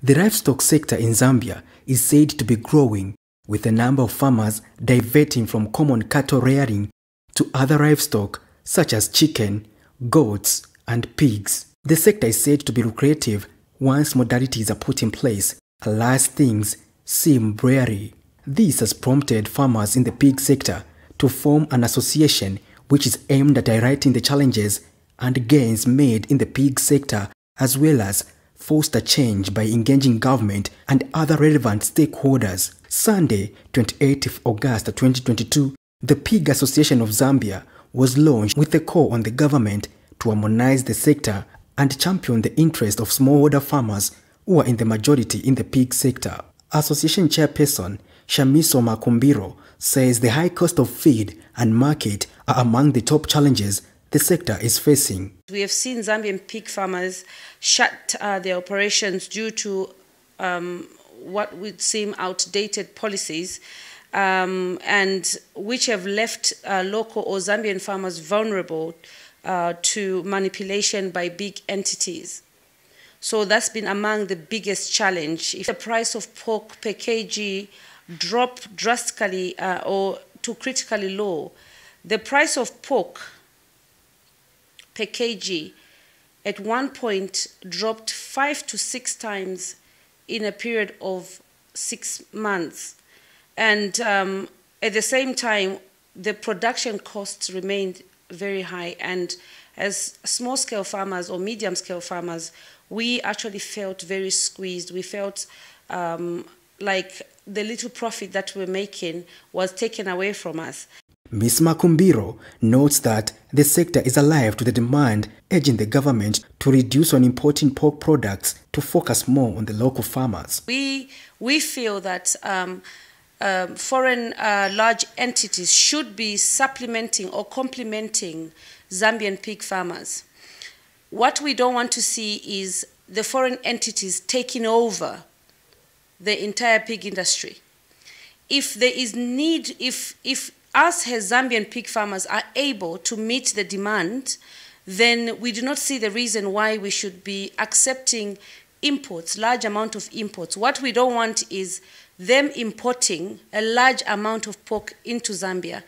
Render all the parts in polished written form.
The livestock sector in Zambia is said to be growing, with a number of farmers diverting from common cattle rearing to other livestock such as chicken, goats, and pigs. The sector is said to be lucrative once modalities are put in place, alas things seem blurry. This has prompted farmers in the pig sector to form an association which is aimed at highlighting the challenges and gains made in the pig sector, as well as foster change by engaging government and other relevant stakeholders. Sunday, 28th August 2022, the Pig Association of Zambia was launched with a call on the government to harmonize the sector and champion the interest of smallholder farmers who are in the majority in the pig sector. Association chairperson Shamiso Makumbiro says the high cost of feed and market are among the top challenges the sector is facing. We have seen Zambian pig farmers shut their operations due to what would seem outdated policies and which have left local or Zambian farmers vulnerable to manipulation by big entities. So that's been among the biggest challenge. If the price of pork per kg dropped drastically or to critically low, the price of pork per kg at one point dropped 5 to 6 times in a period of 6 months. And at the same time, the production costs remained very high. And as small-scale farmers or medium-scale farmers, we actually felt very squeezed. We felt like the little profit that we're making was taken away from us. Ms. Makumbiro notes that the sector is alive to the demand, urging the government to reduce on importing pork products to focus more on the local farmers. We feel that foreign large entities should be supplementing or complementing Zambian pig farmers. What we don't want to see is the foreign entities taking over the entire pig industry. If there is need, if us as Zambian pig farmers are able to meet the demand, then we do not see the reason why we should be accepting imports, large amount of imports. What we don't want is them importing a large amount of pork into Zambia,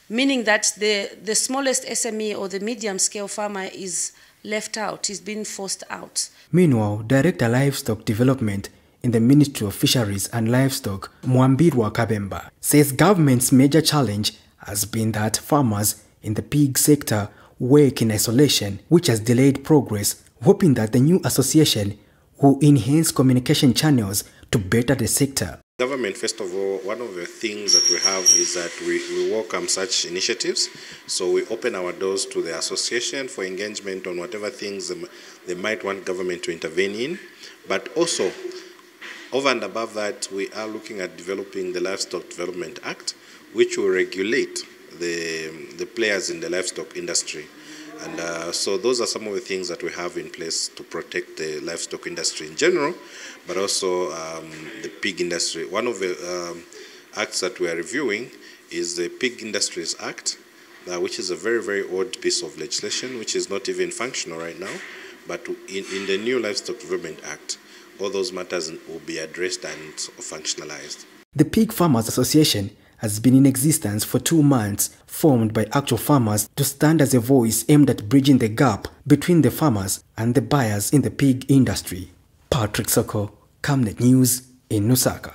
meaning that the smallest SME or the medium-scale farmer is left out, is being forced out. Meanwhile, Director Livestock Development in the Ministry of Fisheries and Livestock, Mwambirwa Kabemba, says government's major challenge has been that farmers in the pig sector work in isolation, which has delayed progress, hoping that the new association will enhance communication channels to better the sector. Government, first of all, one of the things that we have is that we welcome such initiatives. So we open our doors to the association for engagement on whatever things they might want government to intervene in. But also, over and above that, we are looking at developing the Livestock Development Act, which will regulate the players in the livestock industry. And so those are some of the things that we have in place to protect the livestock industry in general, but also the pig industry. One of the acts that we are reviewing is the Pig Industries Act, which is a very, very old piece of legislation, which is not even functional right now. But in the new Livestock Development Act, all those matters will be addressed and functionalized. The Pig Farmers Association has been in existence for 2 months, formed by actual farmers to stand as a voice aimed at bridging the gap between the farmers and the buyers in the pig industry. Patrick Soko, Camnet News in Lusaka.